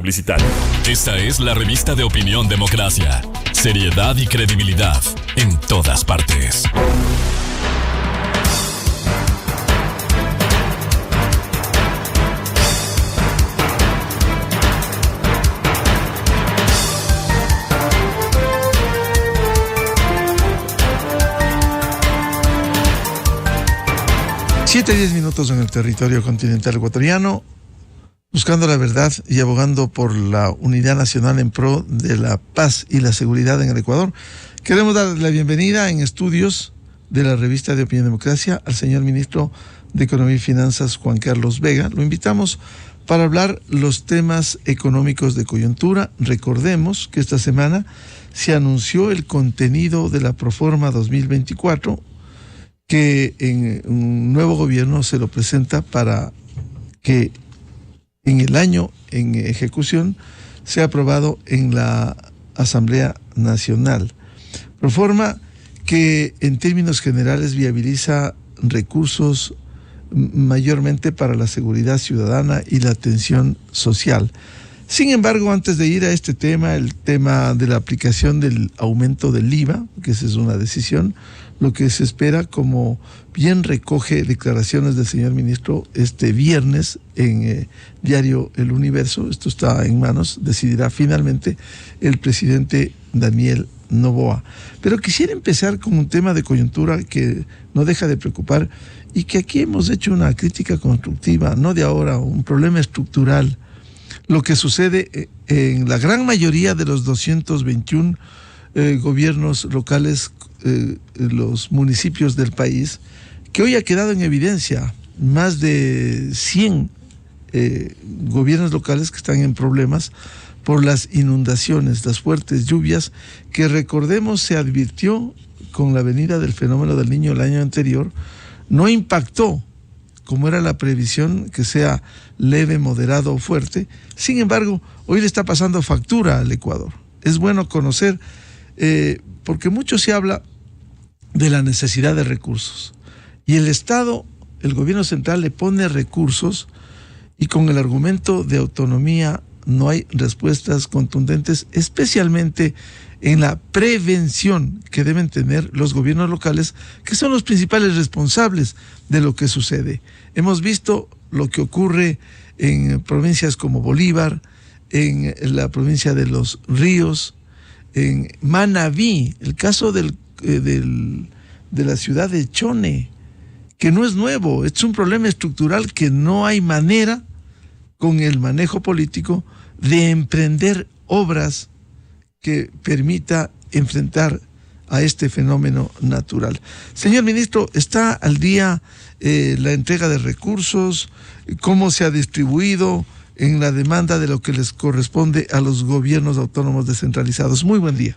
Publicitario. Esta es la revista de Opinión Democracia. Seriedad y credibilidad en todas partes. Siete 10 minutos en el territorio continental ecuatoriano, buscando la verdad y abogando por la unidad nacional en pro de la paz y la seguridad en el Ecuador. Queremos dar la bienvenida en estudios de la revista de Opinión Democracia al señor ministro de Economía y Finanzas, Juan Carlos Vega. Lo invitamos para hablar los temas económicos de coyuntura. Recordemos que esta semana se anunció el contenido de la Proforma 2024, que en un nuevo gobierno se lo presenta para que en el año en ejecución sea aprobado en la Asamblea Nacional. Proforma que en términos generales viabiliza recursos mayormente para la seguridad ciudadana y la atención social. Sin embargo, antes de ir a este tema, el tema de la aplicación del aumento del IVA, que esa es una decisión, lo que se espera, como bien recoge declaraciones del señor ministro este viernes en diario El Universo, esto está en manos, decidirá finalmente el presidente Daniel Noboa. Pero quisiera empezar con un tema de coyuntura que no deja de preocupar y que aquí hemos hecho una crítica constructiva, no de ahora, un problema estructural. Lo que sucede en la gran mayoría de los 221 gobiernos locales, los municipios del país, que hoy ha quedado en evidencia más de 100 gobiernos locales que están en problemas por las inundaciones, las fuertes lluvias, que recordemos se advirtió con la venida del fenómeno del Niño el año anterior, no impactó como era la previsión, que sea leve, moderado o fuerte. Sin embargo, hoy le está pasando factura al Ecuador. Es bueno conocer, porque mucho se habla de la necesidad de recursos. Y el Estado, el gobierno central, le pone recursos y con el argumento de autonomía no hay respuestas contundentes, especialmente en la prevención que deben tener los gobiernos locales, que son los principales responsables de lo que sucede. Hemos visto lo que ocurre en provincias como Bolívar, en la provincia de Los Ríos, en Manabí, el caso de la ciudad de Chone, que no es nuevo, es un problema estructural que no hay manera, con el manejo político, de emprender obras que permita enfrentar a este fenómeno natural. Señor ministro, ¿está al día la entrega de recursos? ¿Cómo se ha distribuido en la demanda de lo que les corresponde a los gobiernos autónomos descentralizados? Muy buen día.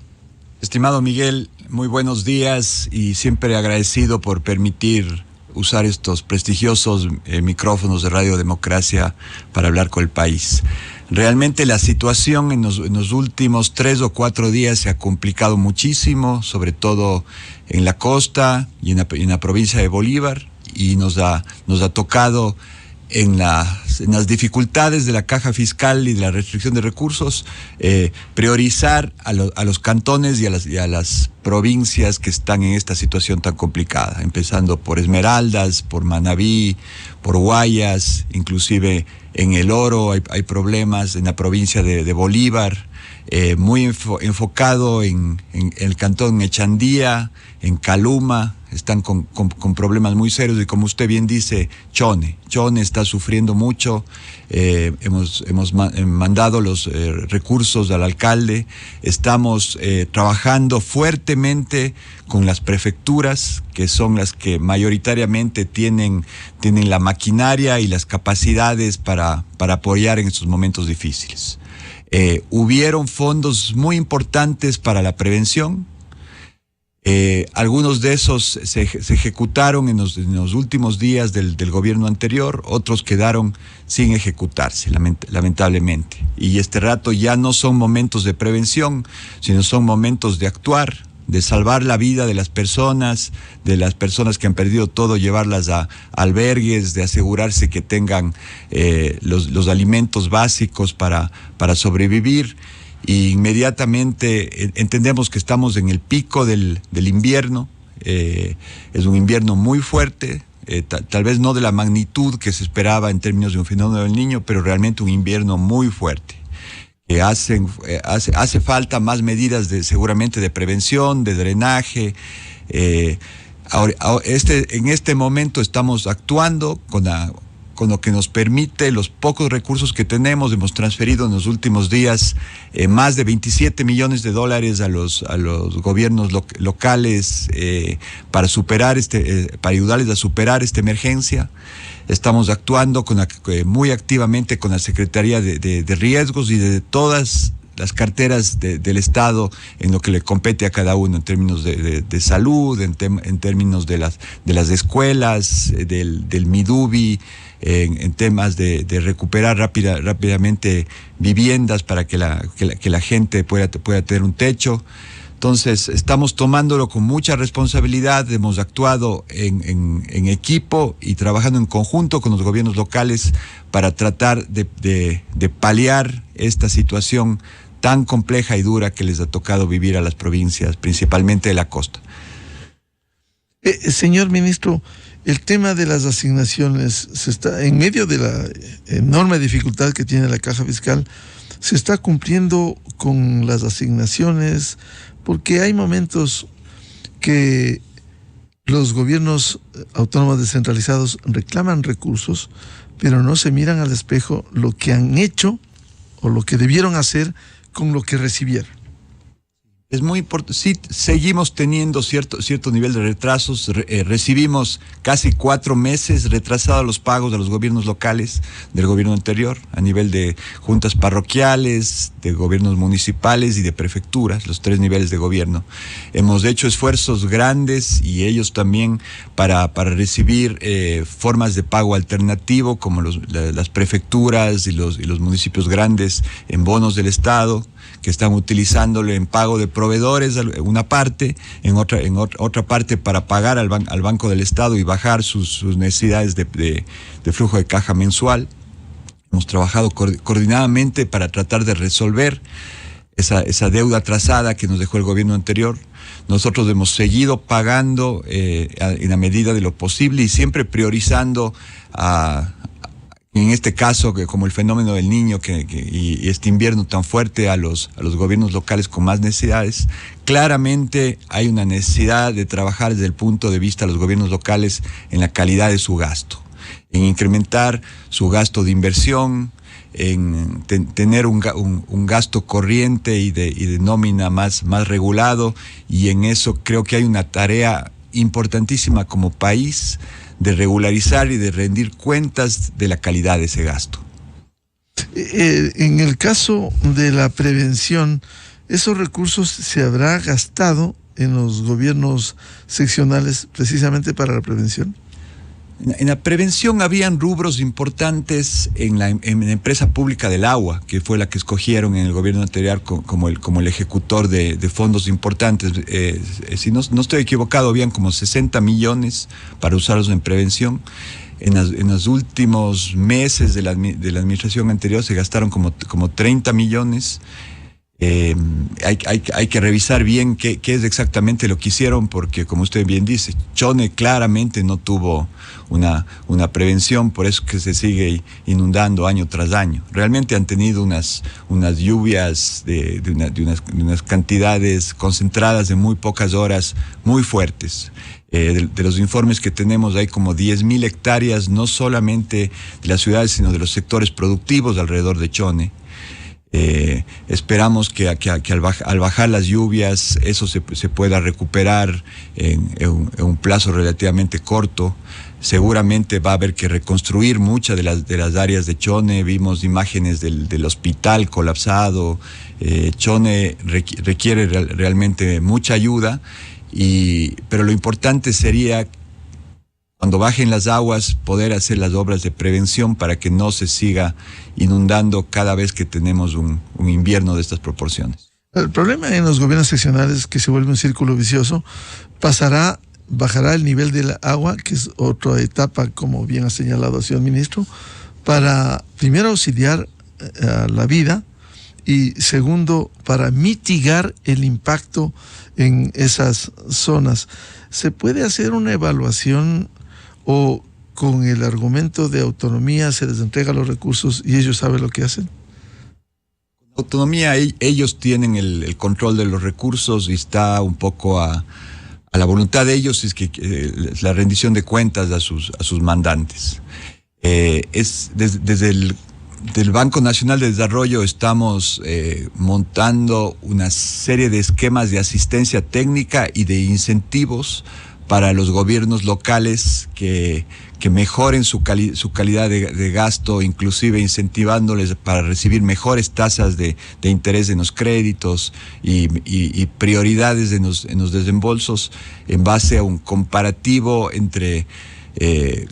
Estimado Miguel, muy buenos días y siempre agradecido por permitir usar estos prestigiosos micrófonos de Radio Democracia para hablar con el país. Realmente la situación en los últimos 3 o 4 días se ha complicado muchísimo, sobre todo en la costa y en la provincia de Bolívar, y nos ha tocado en las dificultades de la caja fiscal y de la restricción de recursos, priorizar a los cantones y a las provincias que están en esta situación tan complicada, empezando por Esmeraldas, por Manabí, por Guayas, inclusive en El Oro hay problemas, en la provincia de Bolívar, muy enfocado en el cantón Echandía, en Caluma, están con problemas muy serios, y como usted bien dice, Chone está sufriendo mucho. Hemos mandado los recursos al alcalde, estamos trabajando fuertemente con las prefecturas, que son las que mayoritariamente tienen la maquinaria y las capacidades para apoyar en estos momentos difíciles. Hubieron fondos muy importantes para la prevención. Algunos de esos se ejecutaron en los últimos días del gobierno anterior, otros quedaron sin ejecutarse, lamentablemente. Y este rato ya no son momentos de prevención, sino son momentos de actuar de salvar la vida de las personas que han perdido todo, llevarlas a albergues, de asegurarse que tengan los alimentos básicos para sobrevivir. Y inmediatamente entendemos que estamos en el pico del invierno. Es un invierno muy fuerte, tal vez no de la magnitud que se esperaba en términos de un fenómeno del Niño, pero realmente un invierno muy fuerte. Hace falta más medidas seguramente de prevención, de drenaje. En este momento estamos actuando con lo que nos permite los pocos recursos que tenemos. Hemos transferido en los últimos días más de $27 millones a los gobiernos locales para ayudarles a superar esta emergencia. Estamos actuando muy activamente con la Secretaría de Riesgos y de todas las carteras del Estado en lo que le compete a cada uno, en términos de salud, en términos de las escuelas, del Midubi, en temas de recuperar rápidamente viviendas para que la gente pueda tener un techo. Entonces, estamos tomándolo con mucha responsabilidad. Hemos actuado en equipo y trabajando en conjunto con los gobiernos locales para tratar de paliar esta situación tan compleja y dura que les ha tocado vivir a las provincias, principalmente de la costa. Señor ministro, el tema de las asignaciones en medio de la enorme dificultad que tiene la caja fiscal, se está cumpliendo con las asignaciones, porque hay momentos que los gobiernos autónomos descentralizados reclaman recursos, pero no se miran al espejo lo que han hecho o lo que debieron hacer con lo que recibieron. Es muy importante. Sí, seguimos teniendo cierto nivel de retrasos. Recibimos casi 4 meses retrasados los pagos de los gobiernos locales del gobierno anterior, a nivel de juntas parroquiales, de gobiernos municipales y de prefecturas, los 3 niveles de gobierno. Hemos hecho esfuerzos grandes, y ellos también, para recibir formas de pago alternativo, como las prefecturas y los municipios grandes, en bonos del Estado, que están utilizándolo en pago de proveedores, una parte, en otra parte para pagar al Banco del Estado y bajar sus necesidades de flujo de caja mensual. Hemos trabajado coordinadamente para tratar de resolver esa deuda atrasada que nos dejó el gobierno anterior. Nosotros hemos seguido pagando en la medida de lo posible y siempre priorizando en este caso, como el fenómeno del Niño y este invierno tan fuerte, a los gobiernos locales con más necesidades. Claramente hay una necesidad de trabajar desde el punto de vista de los gobiernos locales en la calidad de su gasto, en incrementar su gasto de inversión, en tener un gasto corriente y de nómina más regulado, y en eso creo que hay una tarea importantísima como país de regularizar y de rendir cuentas de la calidad de ese gasto. En el caso de la prevención, ¿esos recursos se habrá gastado en los gobiernos seccionales precisamente para la prevención? En la prevención habían rubros importantes en la empresa pública del agua, que fue la que escogieron en el gobierno anterior como el ejecutor de fondos importantes. Si no estoy equivocado, habían como 60 millones para usarlos en prevención. En los últimos meses de la administración anterior se gastaron como 30 millones. Hay que revisar bien qué es exactamente lo que hicieron, porque, como usted bien dice, Chone claramente no tuvo una prevención, por eso que se sigue inundando año tras año. Realmente han tenido unas lluvias de unas cantidades concentradas de muy pocas horas, muy fuertes. De los informes que tenemos, hay como 10.000 hectáreas, no solamente de las ciudades, sino de los sectores productivos alrededor de Chone. Esperamos que al bajar las lluvias eso se pueda recuperar en un plazo relativamente corto. Seguramente va a haber que reconstruir muchas de las áreas de Chone. Vimos imágenes del hospital colapsado. Chone requiere realmente mucha ayuda, pero lo importante sería, cuando bajen las aguas, poder hacer las obras de prevención para que no se siga inundando cada vez que tenemos un invierno de estas proporciones. El problema en los gobiernos seccionales es que se vuelve un círculo vicioso, bajará el nivel del agua, que es otra etapa, como bien ha señalado el señor ministro, para primero auxiliar a la vida y segundo para mitigar el impacto en esas zonas. ¿Se puede hacer una evaluación o con el argumento de autonomía se les entrega los recursos y ellos saben lo que hacen? Autonomía, ellos tienen el control de los recursos y está un poco a la voluntad de ellos, es que la rendición de cuentas a sus mandantes. Desde el Banco Nacional de Desarrollo estamos montando una serie de esquemas de asistencia técnica y de incentivos para los gobiernos locales que mejoren su calidad de gasto, inclusive incentivándoles para recibir mejores tasas de interés en los créditos y prioridades en los desembolsos en base a un comparativo entre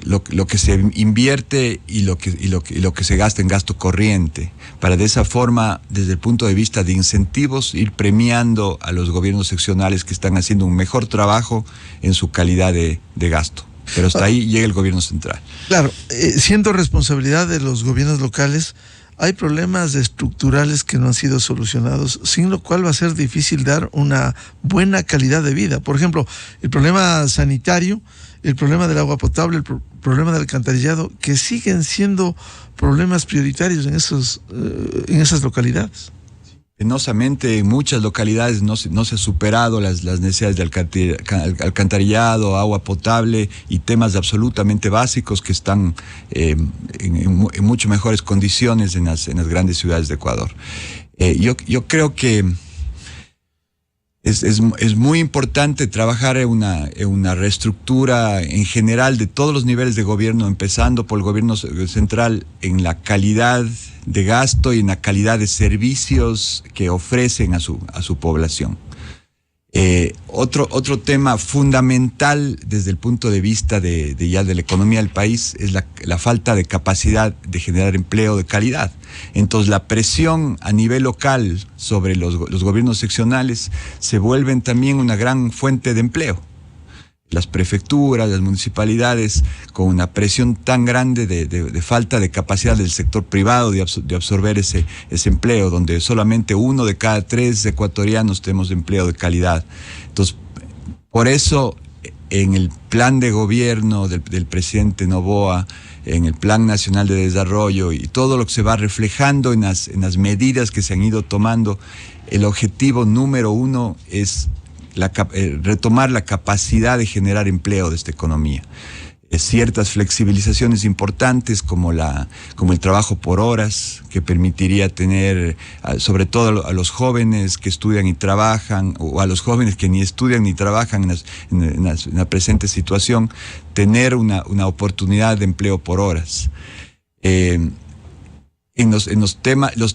lo que se invierte y lo que se gasta en gasto corriente, para de esa forma, desde el punto de vista de incentivos, ir premiando a los gobiernos seccionales que están haciendo un mejor trabajo en su calidad de gasto. Pero hasta ahí llega el gobierno central. Claro, siendo responsabilidad de los gobiernos locales, hay problemas estructurales que no han sido solucionados, sin lo cual va a ser difícil dar una buena calidad de vida. Por ejemplo, el problema sanitario, el problema del agua potable, el problema del alcantarillado, que siguen siendo problemas prioritarios en esas localidades. Penosamente, en muchas localidades no se ha superado las necesidades de alcantarillado, agua potable y temas absolutamente básicos que están en mucho mejores condiciones en las grandes ciudades de Ecuador. Yo creo que es muy importante trabajar en una reestructura en general de todos los niveles de gobierno, empezando por el gobierno central, en la calidad de gasto y en la calidad de servicios que ofrecen a su población. Otro tema fundamental desde el punto de vista de la economía del país es la falta de capacidad de generar empleo de calidad. Entonces la presión a nivel local sobre los gobiernos seccionales se vuelven también una gran fuente de empleo. Las prefecturas, las municipalidades, con una presión tan grande de falta de capacidad del sector privado de absorber ese empleo, donde solamente 1 de cada 3 ecuatorianos tenemos empleo de calidad. Entonces, por eso, en el plan de gobierno del presidente Noboa, en el Plan Nacional de Desarrollo y todo lo que se va reflejando en las medidas que se han ido tomando, el objetivo número 1 es retomar la capacidad de generar empleo de esta economía. Ciertas flexibilizaciones importantes como el trabajo por horas, que permitiría tener, sobre todo a los jóvenes que estudian y trabajan, o a los jóvenes que ni estudian ni trabajan en la presente situación, tener una oportunidad de empleo por horas. Los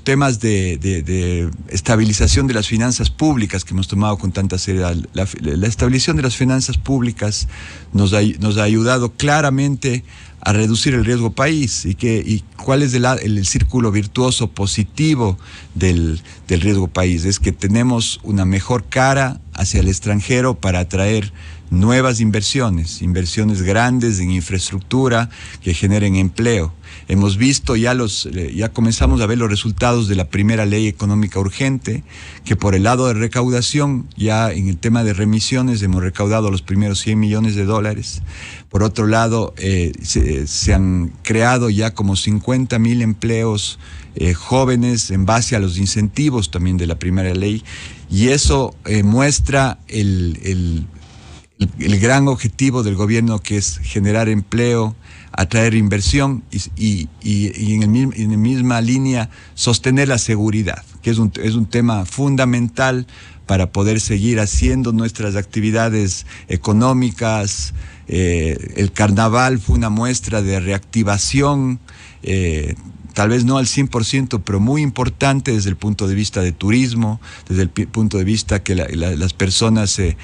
temas de estabilización de las finanzas públicas que hemos tomado con tanta seriedad, la estabilización de las finanzas públicas nos ha ayudado claramente a reducir el riesgo país y cuál es el círculo virtuoso positivo del riesgo país. Es que tenemos una mejor cara hacia el extranjero para atraer nuevas inversiones grandes en infraestructura que generen empleo. Hemos visto ya comenzamos a ver los resultados de la primera ley económica urgente, que por el lado de recaudación, ya en el tema de remisiones hemos recaudado los primeros $100 millones. Por otro lado, se han creado ya como 50,000 empleos jóvenes en base a los incentivos también de la primera ley, y eso muestra el gran objetivo del gobierno, que es generar empleo, atraer inversión y en la misma línea sostener la seguridad, que es un tema fundamental para poder seguir haciendo nuestras actividades económicas. El carnaval fue una muestra de reactivación, tal vez no al 100%, pero muy importante desde el punto de vista de turismo, desde el punto de vista que las personas se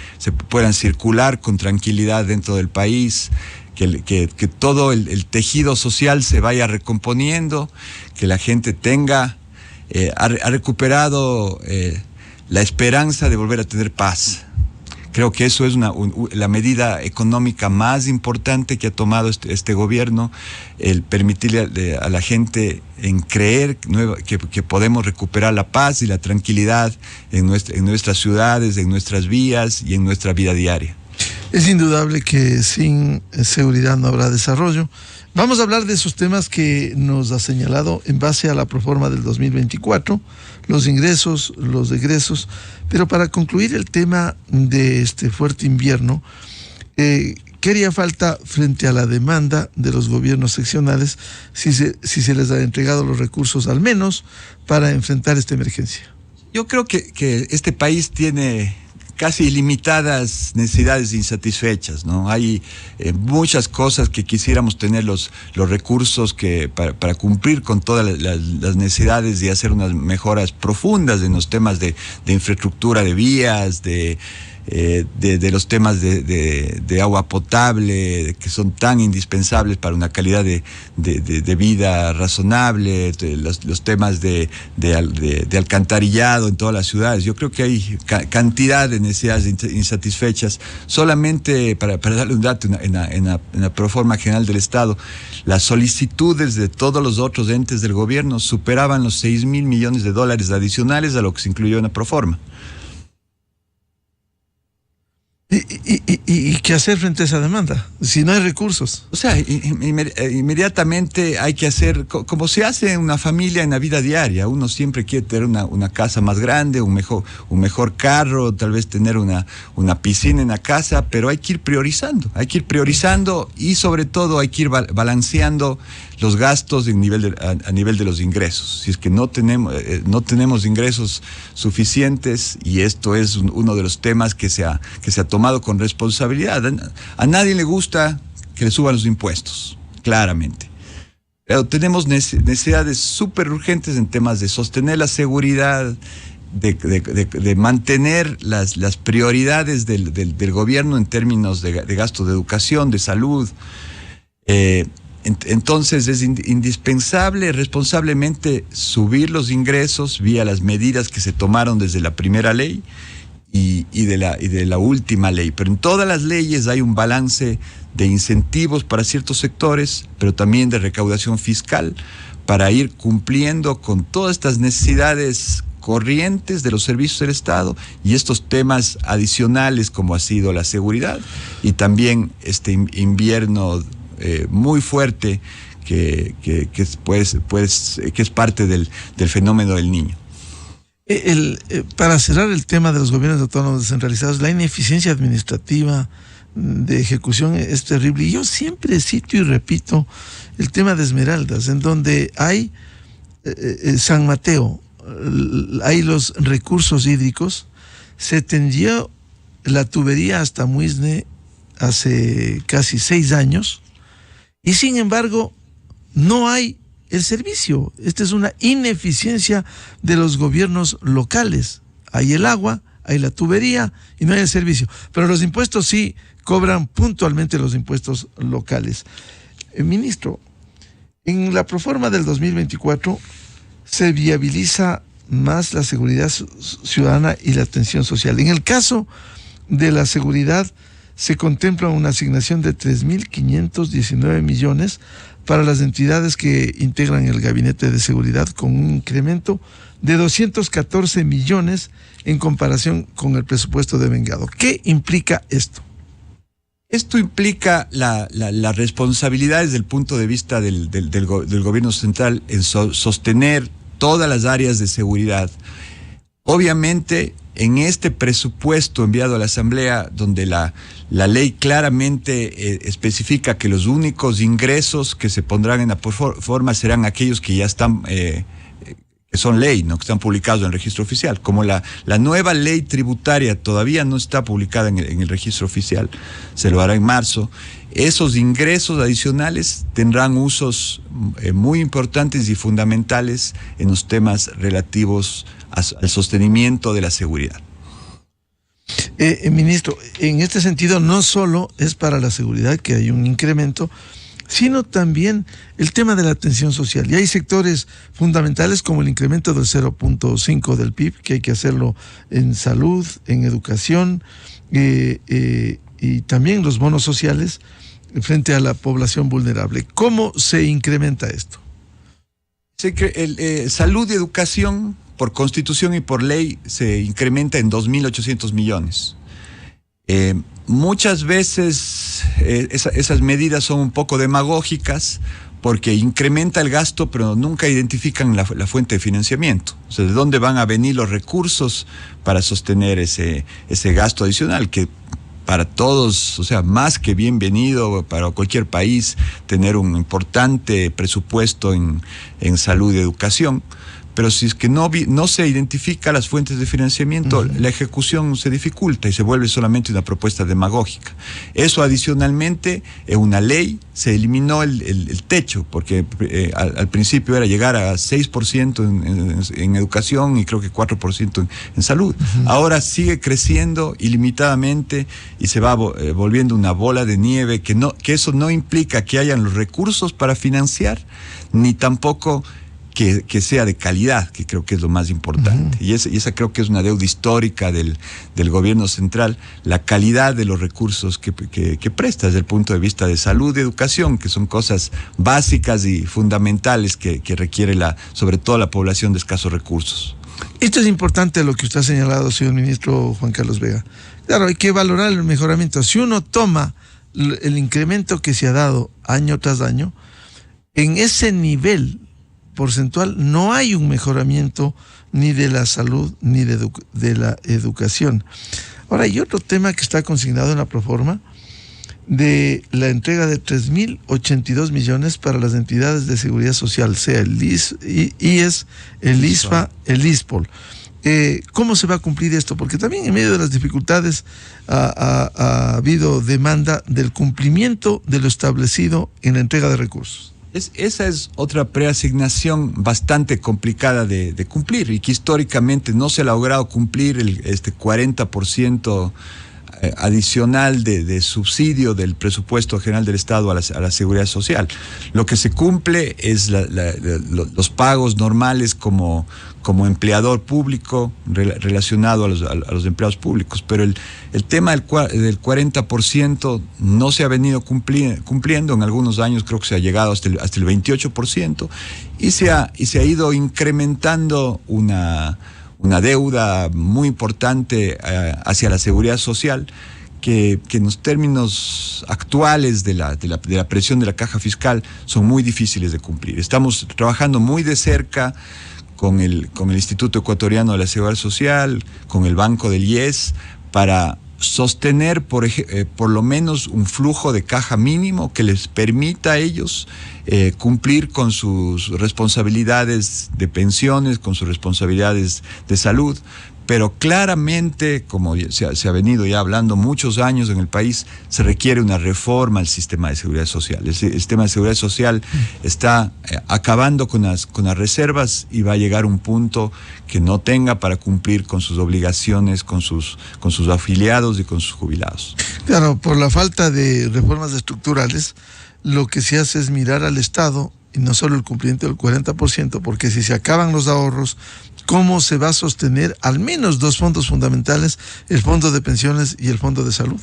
puedan circular con tranquilidad dentro del país, que todo el tejido social se vaya recomponiendo, que la gente ha recuperado la esperanza de volver a tener paz. Creo que eso es la medida económica más importante que ha tomado este gobierno, el permitirle a la gente en creer que podemos recuperar la paz y la tranquilidad en nuestras ciudades, en nuestras vías y en nuestra vida diaria. Es indudable que sin seguridad no habrá desarrollo. Vamos a hablar de esos temas que nos ha señalado en base a la proforma del 2024, los ingresos, los egresos, pero para concluir el tema de este fuerte invierno, ¿qué haría falta frente a la demanda de los gobiernos seccionales si se les ha entregado los recursos al menos para enfrentar esta emergencia? Yo creo que este país tiene casi ilimitadas necesidades insatisfechas, ¿no? Hay muchas cosas que quisiéramos tener los recursos para cumplir con todas las necesidades y hacer unas mejoras profundas en los temas de infraestructura de vías, de los temas de agua potable, que son tan indispensables para una calidad de vida razonable, los temas de alcantarillado en todas las ciudades. Yo creo que hay cantidad de necesidades insatisfechas. Solamente para darle un dato, en la proforma general del Estado, las solicitudes de todos los otros entes del gobierno superaban los 6.000 millones de dólares adicionales a lo que se incluyó en la proforma. ¿Y qué hacer frente a esa demanda si no hay recursos? O sea, inmediatamente hay que hacer como se hace en una familia en la vida diaria. Uno siempre quiere tener una casa más grande, un mejor carro, tal vez tener una piscina en la casa, pero hay que ir priorizando y sobre todo hay que ir balanceando los gastos a nivel de los ingresos. Si es que no tenemos ingresos suficientes, y esto es uno de los temas que se ha tomado con responsabilidad. A nadie le gusta que le suban los impuestos, claramente. Pero tenemos necesidades súper urgentes en temas de sostener la seguridad, de mantener las prioridades del gobierno en términos de gasto de educación, de salud. Entonces es indispensable responsablemente subir los ingresos vía las medidas que se tomaron desde la primera ley y de la última ley. Pero en todas las leyes hay un balance de incentivos para ciertos sectores, pero también de recaudación fiscal para ir cumpliendo con todas estas necesidades corrientes de los servicios del Estado y estos temas adicionales como ha sido la seguridad y también este invierno muy fuerte que es parte del fenómeno del Niño. Para cerrar el tema de los gobiernos autónomos descentralizados, la ineficiencia administrativa de ejecución es terrible. Y yo siempre cito y repito el tema de Esmeraldas, en donde hay San Mateo, hay los recursos hídricos, se tendió la tubería hasta Muisne hace casi 6 años, y sin embargo no hay el servicio. Esta es una ineficiencia de los gobiernos locales. Hay el agua, hay la tubería y no hay el servicio. Pero los impuestos sí cobran puntualmente los impuestos locales. Ministro, en la proforma del 2024 se viabiliza más la seguridad ciudadana y la atención social. En el caso de la seguridad, se contempla una asignación de 3.519 millones para las entidades que integran el Gabinete de Seguridad, con un incremento de 214 millones en comparación con el presupuesto devengado. ¿Qué implica esto? Esto implica las responsabilidades desde el punto de vista del gobierno central en sostener todas las áreas de seguridad. Obviamente, en este presupuesto enviado a la Asamblea, donde la ley claramente especifica que los únicos ingresos que se pondrán en la forma serán aquellos que ya están, que son ley, ¿no? Que están publicados en el registro oficial. Como la nueva ley tributaria todavía no está publicada en el registro oficial, se lo hará en marzo. Esos ingresos adicionales tendrán usos muy importantes y fundamentales en los temas relativos al sostenimiento de la seguridad. Ministro, en este sentido no solo es para la seguridad que hay un incremento, sino también el tema de la atención social. Y hay sectores fundamentales como el incremento del 0.5 del PIB, que hay que hacerlo en salud, en educación, y también los bonos sociales frente a la población vulnerable. ¿Cómo se incrementa esto? Salud y educación, por constitución y por ley, se incrementa en 2.800 millones. Muchas veces esas medidas son un poco demagógicas porque incrementa el gasto, pero nunca identifican la fuente de financiamiento. O sea, ¿de dónde van a venir los recursos para sostener ese gasto adicional? Que para todos, o sea, más que bienvenido para cualquier país tener un importante presupuesto en salud y educación. Pero si es que no se identifica las fuentes de financiamiento, la ejecución se dificulta y se vuelve solamente una propuesta demagógica. Eso adicionalmente, en una ley se eliminó el techo, porque al principio era llegar a 6% en educación y creo que 4% en salud. Ahora sigue creciendo ilimitadamente y se va volviendo una bola de nieve, que eso no implica que hayan los recursos para financiar, ni tampoco que sea de calidad, que creo que es lo más importante. Y esa creo que es una deuda histórica del gobierno central, la calidad de los recursos que presta desde el punto de vista de salud y educación, que son cosas básicas y fundamentales que requiere sobre todo la población de escasos recursos. Esto es importante lo que usted ha señalado, señor ministro Juan Carlos Vega. Claro, hay que valorar el mejoramiento. Si uno toma el incremento que se ha dado año tras año, en ese nivel porcentual no hay un mejoramiento ni de la salud ni de la educación. Ahora, hay otro tema que está consignado en la proforma de la entrega de 3.082 millones para las entidades de seguridad social, sea el IES, el ISFA, el ISPOL. ¿Cómo se va a cumplir esto? Porque también en medio de las dificultades ha habido demanda del cumplimiento de lo establecido en la entrega de recursos. Esa es otra preasignación bastante complicada de cumplir y que históricamente no se ha logrado cumplir este 40% adicional de subsidio del presupuesto general del Estado a la seguridad social. Lo que se cumple es los pagos normales como empleador público relacionado a los empleados públicos, pero el tema del 40% no se ha venido cumpliendo. En algunos años creo que se ha llegado hasta el 28% y se ha ido incrementando una deuda muy importante hacia la seguridad social que en los términos actuales de la presión de la caja fiscal son muy difíciles de cumplir. Estamos trabajando muy de cerca con el Instituto Ecuatoriano de la Seguridad Social, con el Banco del IES, para sostener por lo menos un flujo de caja mínimo que les permita a ellos cumplir con sus responsabilidades de pensiones, con sus responsabilidades de salud. Pero claramente, como se ha venido ya hablando muchos años en el país, se requiere una reforma al sistema de seguridad social. El sistema de seguridad social está acabando con las reservas y va a llegar a un punto que no tenga para cumplir con sus obligaciones, con sus afiliados y con sus jubilados. Claro, por la falta de reformas estructurales, lo que se hace es mirar al Estado y no solo el cumplimiento del 40%, porque si se acaban los ahorros, ¿cómo se va a sostener al menos dos fondos fundamentales, el fondo de pensiones y el fondo de salud?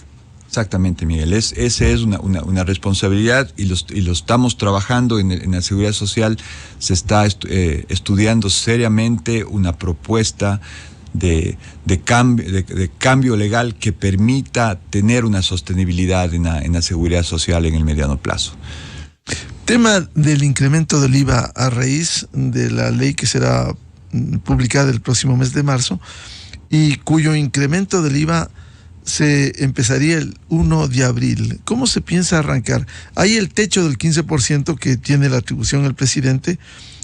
Exactamente, Miguel. Esa es una responsabilidad y lo estamos trabajando en la seguridad social. Se está estudiando seriamente una propuesta de cambio legal que permita tener una sostenibilidad en la seguridad social en el mediano plazo. Tema del incremento del IVA a raíz de la ley que será publicada el próximo mes de marzo y cuyo incremento del IVA se empezaría el 1 de abril. ¿Cómo se piensa arrancar? Hay el techo del 15% que tiene la atribución el presidente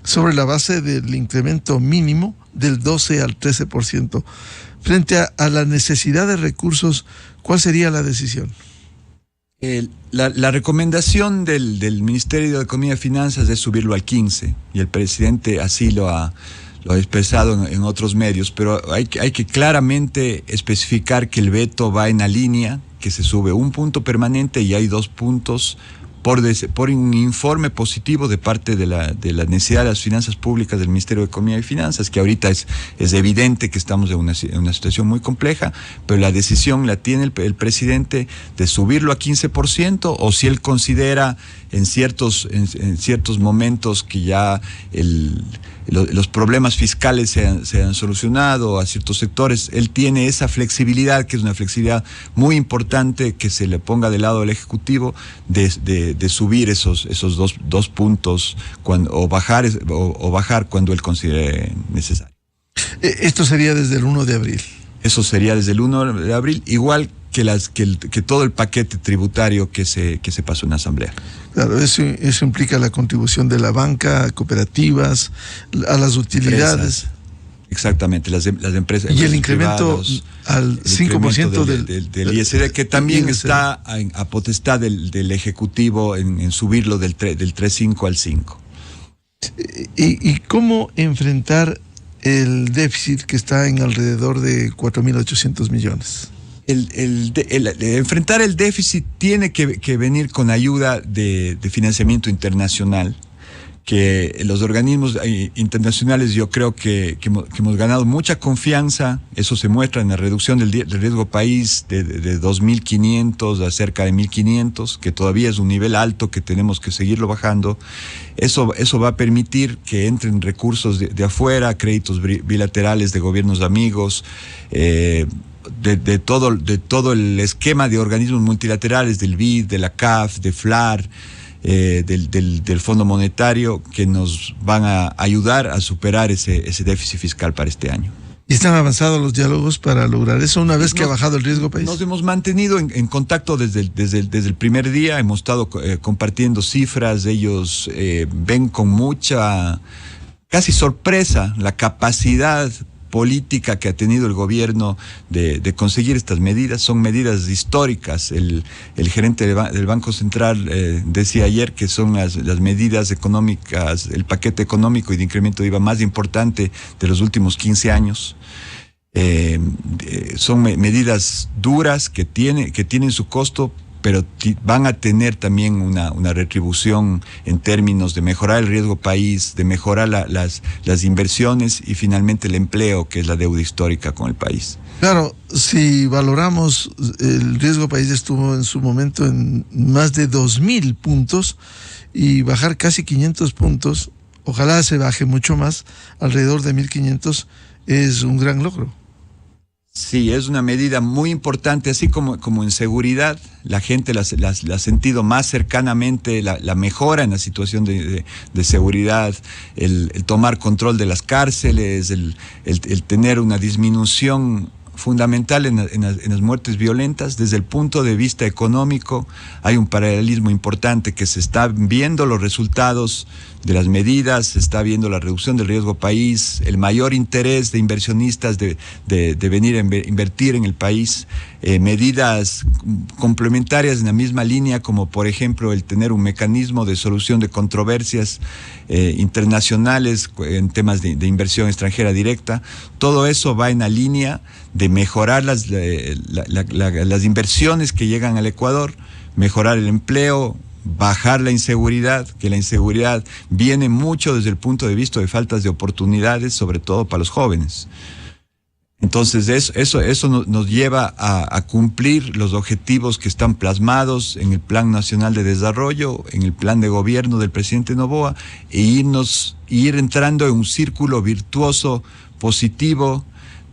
sobre la base del incremento mínimo del 12 al 13%. Frente a la necesidad de recursos, ¿cuál sería la decisión? La recomendación del Ministerio de Economía y Finanzas es subirlo al 15% y el presidente así lo ha expresado en otros medios, pero hay que claramente especificar que el veto va en la línea, que se sube un punto permanente y hay 2 puntos por un informe positivo de parte de la necesidad de las finanzas públicas del Ministerio de Economía y Finanzas, que ahorita es evidente que estamos en una situación muy compleja, pero la decisión la tiene el presidente de subirlo a 15%, o si él considera en ciertos momentos que ya los problemas fiscales se han solucionado a ciertos sectores, él tiene esa flexibilidad, que es una flexibilidad muy importante, que se le ponga del lado del Ejecutivo de subir esos dos puntos o bajar cuando él considere necesario. Esto sería desde el 1 de abril. Eso sería desde el 1 de abril, igual que todo el paquete tributario que se pasó en la Asamblea. Claro, eso implica la contribución de la banca, cooperativas, a las utilidades. Empresas. Exactamente, las empresas. Y el incremento al 5% del ISD, que también está a potestad del Ejecutivo en subirlo del 3.5 al 5. ¿Y cómo enfrentar el déficit que está en alrededor de 4.800 millones? Enfrentar el déficit tiene que venir con ayuda de financiamiento internacional, que los organismos internacionales, yo creo que hemos ganado mucha confianza. Eso se muestra en la reducción del riesgo país de 2.500 a cerca de 1.500, que todavía es un nivel alto que tenemos que seguirlo bajando. Eso va a permitir que entren recursos de afuera, créditos bilaterales de gobiernos amigos, de todo el esquema de organismos multilaterales, del BID, de la CAF, de FLAR, del Fondo Monetario, que nos van a ayudar a superar ese déficit fiscal para este año. ¿Y están avanzados los diálogos para lograr eso una vez que ha bajado el riesgo país? Nos hemos mantenido en contacto desde el primer día, hemos estado compartiendo cifras. Ellos ven con mucha, casi sorpresa, la capacidad política que ha tenido el gobierno de conseguir estas medidas. Son medidas históricas. El gerente del Banco Central decía ayer que son las medidas económicas, el paquete económico y de incremento de IVA más importante de los últimos 15 años. Son medidas duras que tienen su costo, pero van a tener también una retribución en términos de mejorar el riesgo país, de mejorar las inversiones y finalmente el empleo, que es la deuda histórica con el país. Claro, si valoramos, el riesgo país estuvo en su momento en más de 2.000 puntos, y bajar casi 500 puntos, ojalá se baje mucho más, alrededor de 1.500, es un gran logro. Sí, es una medida muy importante, así como en seguridad. La gente la ha sentido más cercanamente, la mejora en la situación de seguridad, el tomar control de las cárceles, el tener una disminución fundamental en las muertes violentas. Desde el punto de vista económico hay un paralelismo importante, que se están viendo los resultados de las medidas, se está viendo la reducción del riesgo país, el mayor interés de inversionistas de venir a invertir en el país, medidas complementarias en la misma línea, como por ejemplo el tener un mecanismo de solución de controversias internacionales en temas de inversión extranjera directa. Todo eso va en la línea de mejorar las inversiones que llegan al Ecuador, mejorar el empleo, bajar la inseguridad, que la inseguridad viene mucho desde el punto de vista de faltas de oportunidades, sobre todo para los jóvenes. Entonces eso nos lleva a cumplir los objetivos que están plasmados en el Plan Nacional de Desarrollo, en el plan de gobierno del presidente Noboa, e ir entrando en un círculo virtuoso, positivo,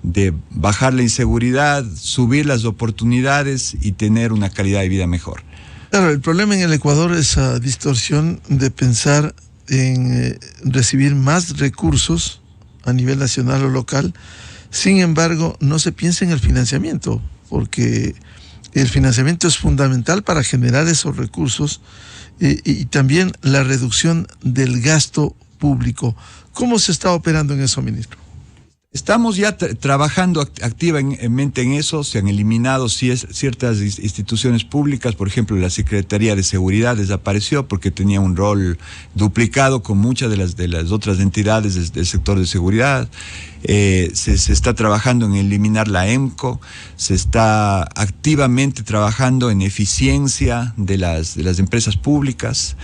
de bajar la inseguridad, subir las oportunidades y tener una calidad de vida mejor. Claro, el problema en el Ecuador es esa distorsión de pensar en recibir más recursos a nivel nacional o local. Sin embargo, no se piensa en el financiamiento, porque el financiamiento es fundamental para generar esos recursos, y también la reducción del gasto público. ¿Cómo se está operando en eso, ministro? Estamos ya trabajando activamente en eso. Se han eliminado ciertas instituciones públicas. Por ejemplo, la Secretaría de Seguridad desapareció porque tenía un rol duplicado con muchas de las otras entidades del sector de seguridad. Se está trabajando en eliminar la EMCO. Se está activamente trabajando en eficiencia de las empresas públicas.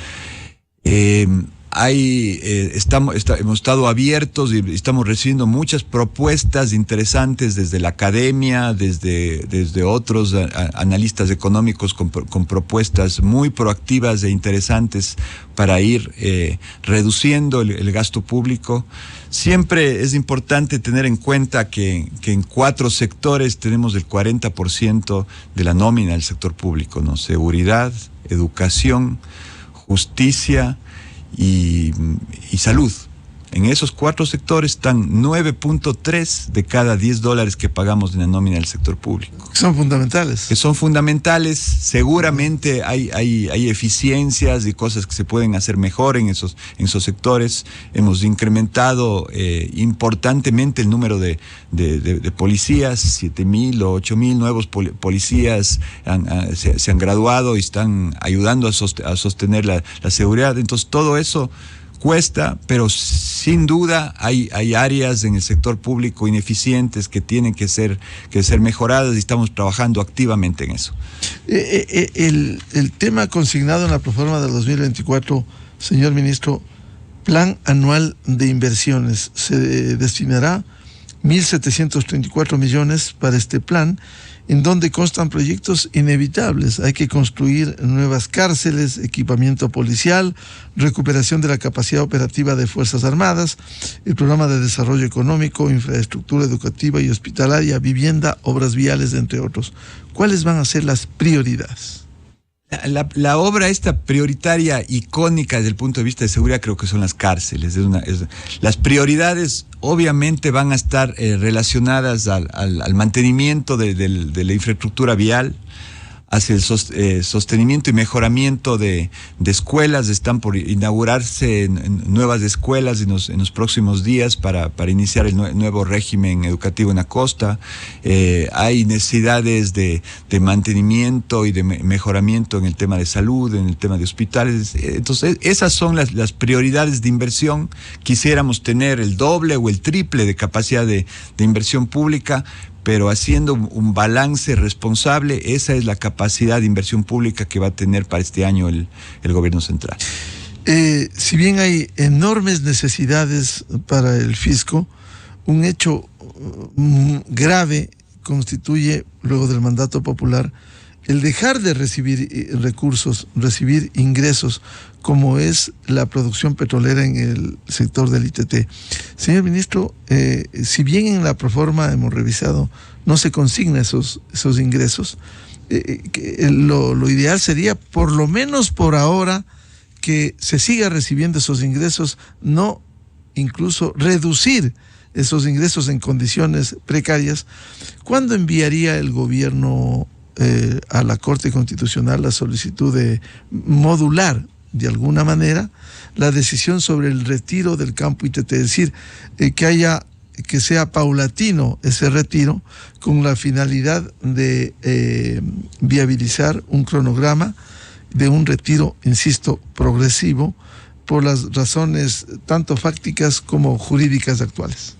Hemos estado abiertos y estamos recibiendo muchas propuestas interesantes desde la academia, desde otros analistas económicos con propuestas muy proactivas e interesantes para ir reduciendo el gasto público. Siempre es importante tener en cuenta que en 4 sectores tenemos el 40% de la nómina del sector público, ¿no? Seguridad, educación, justicia y salud. En esos 4 sectores están 9.3 de cada $10 que pagamos de la nómina del sector público. Son fundamentales. Que son fundamentales. Seguramente hay eficiencias y cosas que se pueden hacer mejor en esos sectores. Hemos incrementado importantemente el número de policías. 7,000 o 8,000 nuevos policías se han graduado y están ayudando a sostener la seguridad. Entonces todo eso cuesta, pero sin duda hay áreas en el sector público ineficientes que tienen que ser mejoradas y estamos trabajando activamente en eso. El tema consignado en la proforma del 2024, señor ministro, Plan Anual de Inversiones, se destinará 1.734 millones para este plan, en donde constan proyectos inevitables. Hay que construir nuevas cárceles, equipamiento policial, recuperación de la capacidad operativa de Fuerzas Armadas, el programa de desarrollo económico, infraestructura educativa y hospitalaria, vivienda, obras viales, entre otros. ¿Cuáles van a ser las prioridades? La obra esta prioritaria, icónica desde el punto de vista de seguridad, creo que son las cárceles. Las prioridades obviamente van a estar relacionadas al mantenimiento de la infraestructura vial, hacia el sostenimiento y mejoramiento de escuelas. Están por inaugurarse nuevas escuelas en los próximos días para iniciar el nuevo régimen educativo en la costa. Hay necesidades de mantenimiento y de mejoramiento en el tema de salud, en el tema de hospitales. Entonces, esas son las prioridades de inversión. Quisiéramos tener el doble o el triple de capacidad de inversión pública, pero haciendo un balance responsable. Esa es la capacidad de inversión pública que va a tener para este año el gobierno central. Si bien hay enormes necesidades para el fisco, un hecho grave constituye, luego del mandato popular, el dejar de recibir recursos, recibir ingresos, como es la producción petrolera en el sector del ITT. Señor ministro, si bien en la proforma hemos revisado, no se consigna esos ingresos, lo ideal sería, por lo menos por ahora, que se siga recibiendo esos ingresos, no incluso reducir esos ingresos en condiciones precarias. ¿Cuándo enviaría el gobierno a la Corte Constitucional la solicitud de modular de alguna manera la decisión sobre el retiro del campo ITT? Es decir, que sea paulatino ese retiro, con la finalidad de viabilizar un cronograma de un retiro, insisto, progresivo, por las razones tanto fácticas como jurídicas actuales.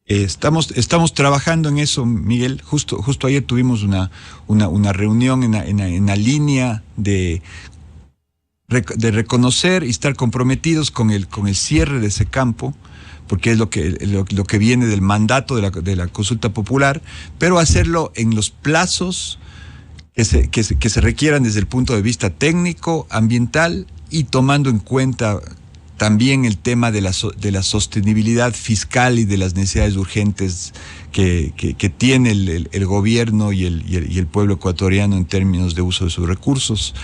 Estamos trabajando en eso, Miguel. Justo ayer tuvimos una reunión en la línea de reconocer y estar comprometidos con el cierre de ese campo, porque es lo que viene del mandato de la consulta popular, pero hacerlo en los plazos que se requieran desde el punto de vista técnico, ambiental, y tomando en cuenta también el tema de la sostenibilidad fiscal y de las necesidades urgentes que tiene el gobierno y el pueblo ecuatoriano en términos de uso de sus recursos.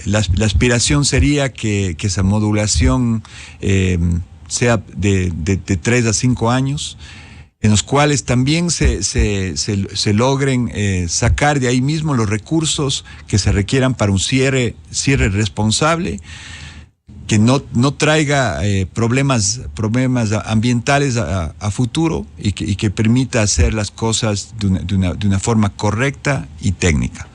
La aspiración sería que esa modulación sea de 3 a 5 años, en los cuales también se logren sacar de ahí mismo los recursos que se requieran para un cierre responsable, que no traiga problemas ambientales a futuro y que permita hacer las cosas de una forma correcta y técnica.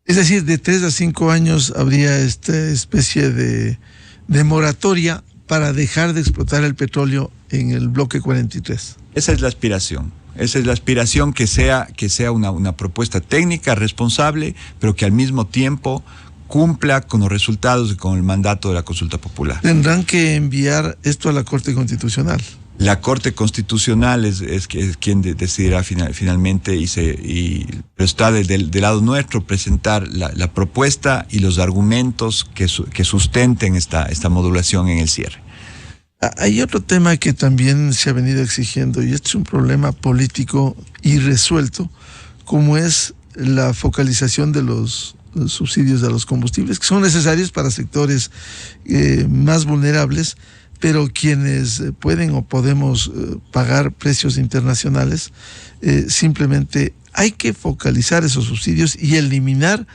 Es decir, de 3 a 5 años habría esta especie de moratoria para dejar de explotar el petróleo en el bloque 43. Esa es la aspiración. Esa es la aspiración, que sea una propuesta técnica, responsable, pero que al mismo tiempo cumpla con los resultados y con el mandato de la consulta popular. Tendrán que enviar esto a la Corte Constitucional. La Corte Constitucional es quien decidirá finalmente pero está del lado nuestro presentar la propuesta y los argumentos que sustenten esta modulación en el cierre. Hay otro tema que también se ha venido exigiendo, y este es un problema político irresuelto, como es la focalización de los subsidios a los combustibles, que son necesarios para sectores más vulnerables, pero quienes pueden o podemos pagar precios internacionales, simplemente hay que focalizar esos subsidios y eliminar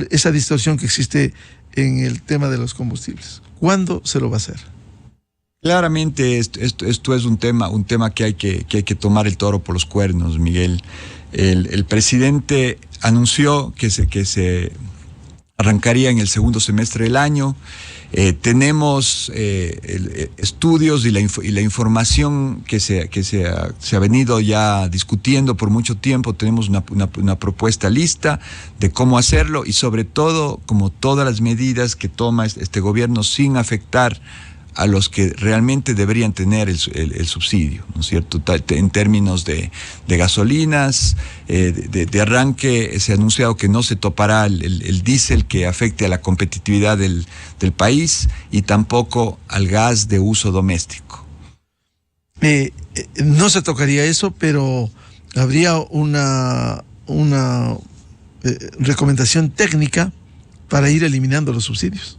esa distorsión que existe en el tema de los combustibles. ¿Cuándo se lo va a hacer? Claramente esto es un tema que hay que tomar el toro por los cuernos, Miguel. El presidente anunció que se arrancaría en el segundo semestre del año. Tenemos estudios y la información que se ha venido ya discutiendo por mucho tiempo. Tenemos una propuesta lista de cómo hacerlo, y sobre todo, como todas las medidas que toma este gobierno, sin afectar a los que realmente deberían tener el subsidio, ¿no es cierto? En términos de gasolinas, de arranque se ha anunciado que no se topará el diésel que afecte a la competitividad del país, y tampoco al gas de uso doméstico. No se tocaría eso, pero habría una recomendación técnica para ir eliminando los subsidios.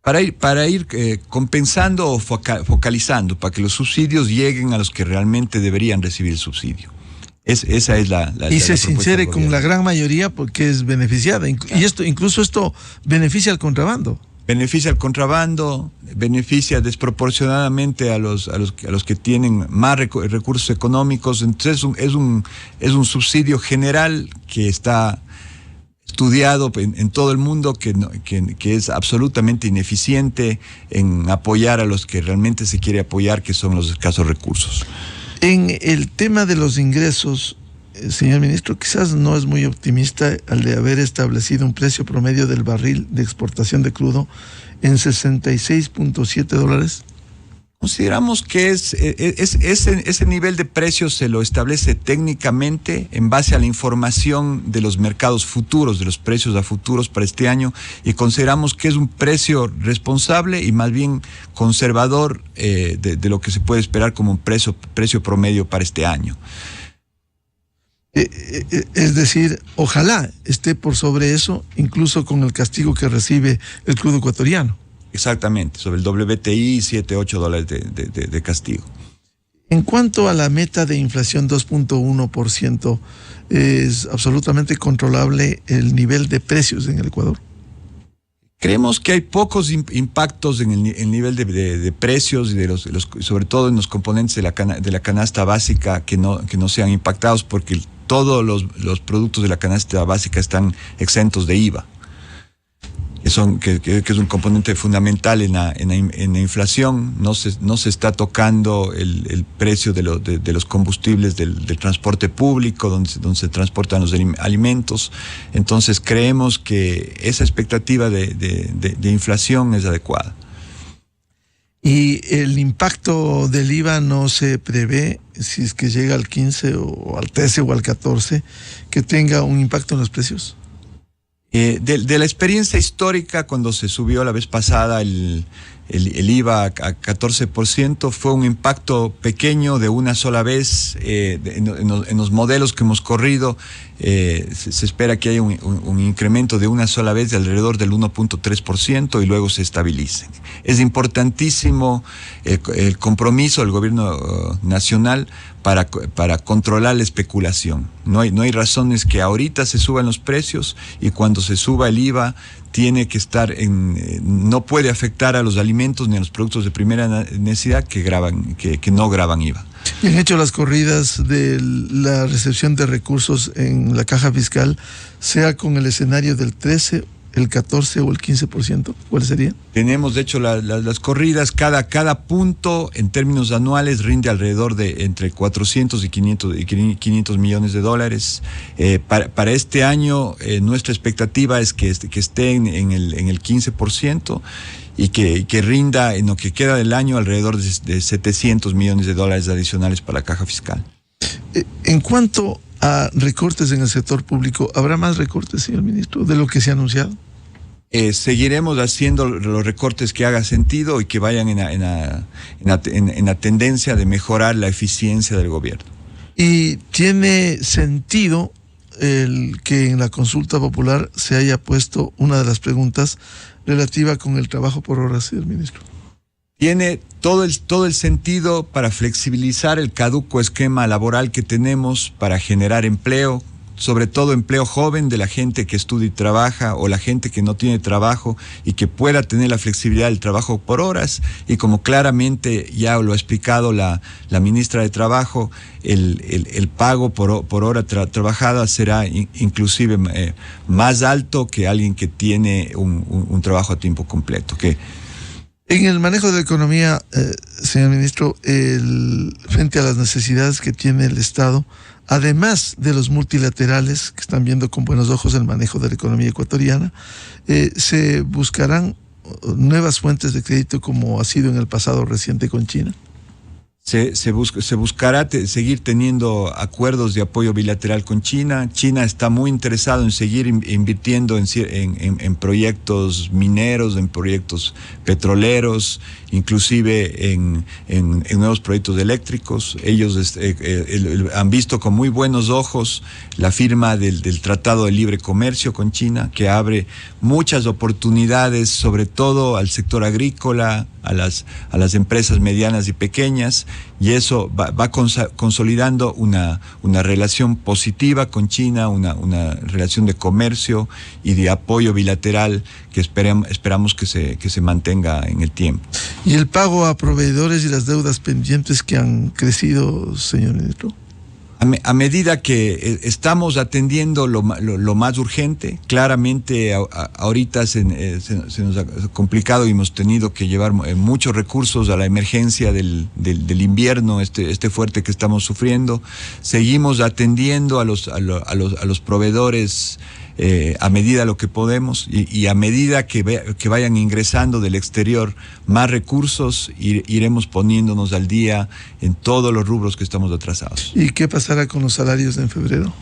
Para ir compensando o focalizando, para que los subsidios lleguen a los que realmente deberían recibir el subsidio. Esa es la y se sincere con la gran mayoría, porque es beneficiada. Y incluso esto beneficia al contrabando. Beneficia al contrabando, beneficia desproporcionadamente a los que tienen más recursos económicos. Entonces es un subsidio general que está estudiado en todo el mundo, que es absolutamente ineficiente en apoyar a los que realmente se quiere apoyar, que son los escasos recursos. En el tema de los ingresos, señor ministro, quizás no es muy optimista al de haber establecido un precio promedio del barril de exportación de crudo en $66.7. Consideramos que ese nivel de precios se lo establece técnicamente en base a la información de los mercados futuros, de los precios a futuros para este año, y consideramos que es un precio responsable y más bien conservador de lo que se puede esperar como un precio promedio para este año. Es decir, ojalá esté por sobre eso, incluso con el castigo que recibe el crudo ecuatoriano. Exactamente, sobre el WTI, $7-8 de castigo. En cuanto a la meta de inflación 2.1%, ¿es absolutamente controlable el nivel de precios en el Ecuador? Creemos que hay pocos impactos en el nivel de precios, y sobre todo en los componentes de la canasta básica que no sean impactados, porque todos los productos de la canasta básica están exentos de IVA. Que es un componente fundamental en la inflación. No se está tocando el precio de los combustibles del transporte público, donde se transportan los alimentos. Entonces creemos que esa expectativa de inflación es adecuada. ¿Y el impacto del IVA no se prevé, si es que llega al 15 o al 13 o al 14, que tenga un impacto en los precios? De la experiencia histórica, cuando se subió la vez pasada el IVA a 14%, fue un impacto pequeño de una sola vez. En los modelos que hemos corrido, se espera que haya un incremento de una sola vez de alrededor del 1.3% y luego se estabilicen. Es importantísimo el compromiso del gobierno nacional para controlar la especulación. No hay razones que ahorita se suban los precios y cuando se suba el IVA tiene que estar no puede afectar a los alimentos ni a los productos de primera necesidad que no graban IVA. Y han hecho las corridas de la recepción de recursos en la caja fiscal, sea con el escenario del 13, el 14 o el 15%, ¿cuál sería? Tenemos, de hecho, las corridas, cada punto en términos anuales rinde alrededor de entre 400 y 500 millones de dólares. Para este año, nuestra expectativa es que estén en el 15%. Y que rinda en lo que queda del año alrededor de 700 millones de dólares adicionales para la caja fiscal. En cuanto a recortes en el sector público, ¿habrá más recortes, señor ministro, de lo que se ha anunciado? Seguiremos haciendo los recortes que haga sentido y que vayan en la tendencia de mejorar la eficiencia del gobierno. ¿Y tiene sentido el que en la consulta popular se haya puesto una de las preguntas relativa con el trabajo por horas, señor ministro? Tiene todo el sentido para flexibilizar el caduco esquema laboral que tenemos para generar empleo, sobre todo empleo joven de la gente que estudia y trabaja o la gente que no tiene trabajo y que pueda tener la flexibilidad del trabajo por horas. Y como claramente ya lo ha explicado la ministra de Trabajo, el pago por hora trabajada será inclusive más alto que alguien que tiene un trabajo a tiempo completo. En el manejo de la economía, señor ministro, frente a las necesidades que tiene el Estado, además de los multilaterales que están viendo con buenos ojos el manejo de la economía ecuatoriana, ¿se buscarán nuevas fuentes de crédito como ha sido en el pasado reciente con China? Se buscará seguir teniendo acuerdos de apoyo bilateral con China. China está muy interesado en seguir invirtiendo en proyectos mineros, en proyectos petroleros, inclusive en nuevos proyectos eléctricos. Ellos han visto con muy buenos ojos la firma del Tratado de Libre Comercio con China, que abre muchas oportunidades, sobre todo al sector agrícola, a las empresas medianas y pequeñas, y eso va consolidando una relación positiva con China, una relación de comercio y de apoyo bilateral que esperamos que se mantenga en el tiempo. ¿Y el pago a proveedores y las deudas pendientes que han crecido, señor ministro? A medida que estamos atendiendo lo más urgente, claramente ahorita se nos ha complicado y hemos tenido que llevar muchos recursos a la emergencia del invierno, este fuerte que estamos sufriendo. Seguimos atendiendo a los proveedores a medida lo que podemos y a medida que vayan ingresando del exterior más recursos, iremos poniéndonos al día en todos los rubros que estamos atrasados. ¿Y qué pasará con los salarios en febrero?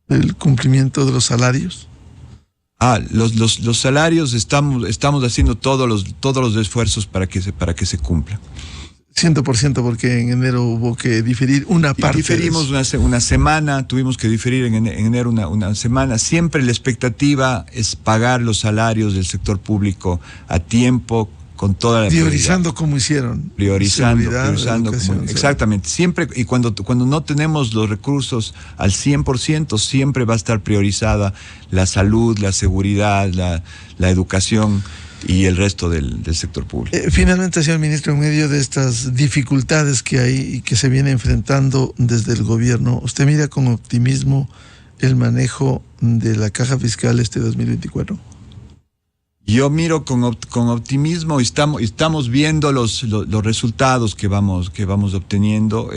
¿El cumplimiento de los salarios? Los salarios estamos haciendo todos los esfuerzos para que se cumplan. 100%, porque en enero hubo que diferir una parte. Diferimos una semana, tuvimos que diferir en enero una semana. Siempre la expectativa es pagar los salarios del sector público a tiempo, con toda la priorizando como hicieron. Priorizando exactamente. Siempre, y cuando no tenemos los recursos al 100%, siempre va a estar priorizada la salud, la seguridad, la educación y el resto del sector público. Finalmente, señor ministro, en medio de estas dificultades que hay y que se viene enfrentando desde el gobierno, ¿usted mira con optimismo el manejo de la caja fiscal este 2024? Yo miro con optimismo y estamos viendo los resultados que vamos obteniendo.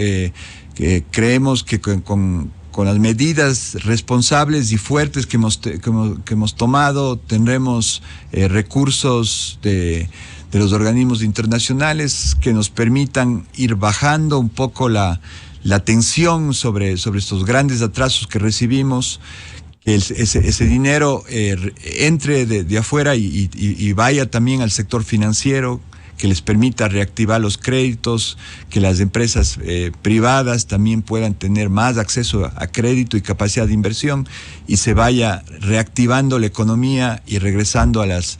Creemos que con las medidas responsables y fuertes que hemos tomado, tendremos recursos de los organismos internacionales que nos permitan ir bajando un poco la tensión sobre estos grandes atrasos que recibimos, que ese dinero entre de afuera y vaya también al sector financiero, que les permita reactivar los créditos, que las empresas privadas también puedan tener más acceso a crédito y capacidad de inversión y se vaya reactivando la economía y regresando a las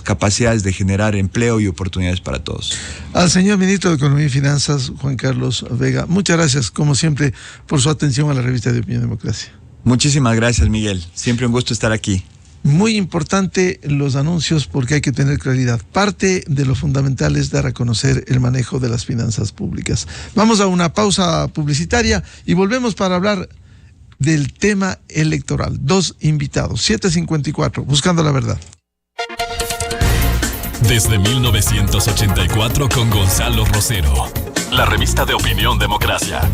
capacidades de generar empleo y oportunidades para todos. Al señor ministro de Economía y Finanzas, Juan Carlos Vega, muchas gracias, como siempre, por su atención a la revista de Opinión Democracia. Muchísimas gracias, Miguel. Siempre un gusto estar aquí. Muy importante los anuncios porque hay que tener claridad. Parte de lo fundamental es dar a conocer el manejo de las finanzas públicas. Vamos a una pausa publicitaria y volvemos para hablar del tema electoral. 2 invitados, 7:54, Buscando la Verdad. Desde 1984 con Gonzalo Rosero. La revista de Opinión Democracia.